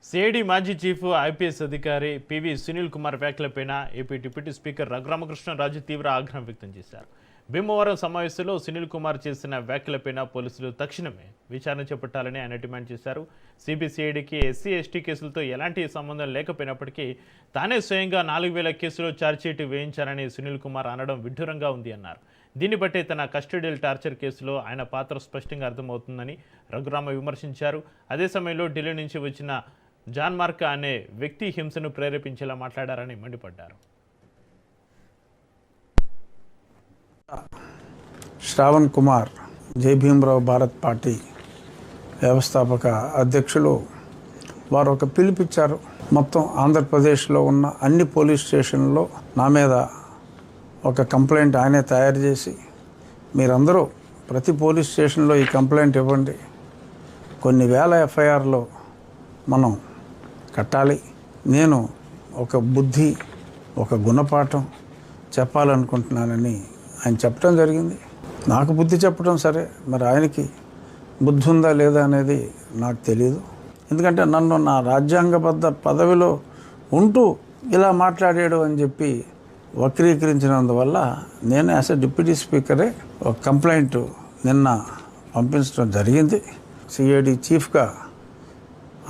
CID మాజీ chief IPS అధికారి పివి సునీల్ కుమార్ వ్యాఖ్యలపైన ఏపీ డిప్యూటీ స్పీకర్ రఘురామకృష్ణరాజు తీవ్ర ఆగ్రహం వ్యక్తం చేశారు. భీమవరం సమావేశంలో సునీల్ కుమార్ చేసిన వ్యాఖ్యలపైన పోలీసులు తక్షణమే విచారణ చేపట్టాలని ఆయన డిమాండ్ చేశారు. సిబిసిఐడికి ఎస్సీ ఎస్టీ కేసులతో ఎలాంటి సంబంధం లేకపోయినప్పటికీ తానే స్వయంగా 4000 కేసులో ఛార్జ్షీట్ వేయించారని సునీల్ కుమార్ అనడం విడ్డూరంగా ఉంది అన్నారు. దీన్ని బట్టి తన కస్టడియల్ టార్చర్ కేసులో ఆయన పాత్ర స్పష్టంగా అర్థమవుతుందని రఘురామ విమర్శించారు. అదే సమయంలో ఢిల్లీ నుంచి వచ్చిన జాన్ మార్క్ అనే వ్యక్తి హింసను ప్రేరేపించేలా మాట్లాడారని మండిపడ్డారు. శ్రావణ్ కుమార్ జై భీమరావు భారత్ పార్టీ వ్యవస్థాపక అధ్యక్షులు వారు ఒక పిలిపిచ్చారు. మొత్తం ఆంధ్రప్రదేశ్లో ఉన్న అన్ని పోలీస్ స్టేషన్లలో నా మీద ఒక కంప్లైంట్ ఆయనే తయారు చేసి మీరందరూ ప్రతి పోలీస్ స్టేషన్లో ఈ కంప్లైంట్ ఇవ్వండి, కొన్ని వేల ఎఫ్ఐఆర్లో మనం కట్టాలి, నేను ఒక బుద్ధి ఒక గుణపాఠం చెప్పాలనుకుంటున్నానని ఆయన చెప్పడం జరిగింది. నాకు బుద్ధి చెప్పడం సరే, మరి ఆయనకి బుద్ధి ఉందా లేదా అనేది నాకు తెలియదు. ఎందుకంటే నన్ను నా రాజ్యాంగబద్ధ పదవిలో ఉంటూ ఇలా మాట్లాడాడు అని చెప్పి వక్రీకరించినందువల్ల నేను యాజ్ ఎ డిప్యూటీ స్పీకరే ఒక కంప్లైంట్ నిన్న పంపించడం జరిగింది. సిఐడి చీఫ్గా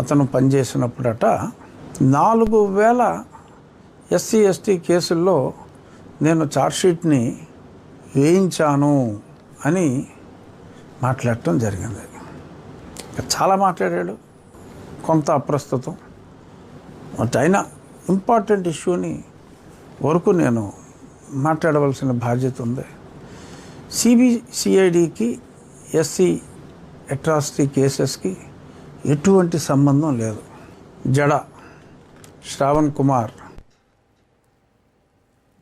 అతను పనిచేసినప్పుడట 4000 ఎస్సీ ఎస్టీ కేసుల్లో నేను ఛార్జ్షీట్ని వేయించాను అని మాట్లాడటం జరిగింది. చాలా మాట్లాడాడు, కొంత అప్రస్తుతం. అయినా ఇంపార్టెంట్ ఇష్యూని వరకు నేను మాట్లాడవలసిన బాధ్యత ఉంది. సిబిసిఐడికి ఎస్సీ అట్రాసిటీ కేసెస్కి ఎటువంటి సంబంధం లేదు. జడ శ్రావణ్ కుమార్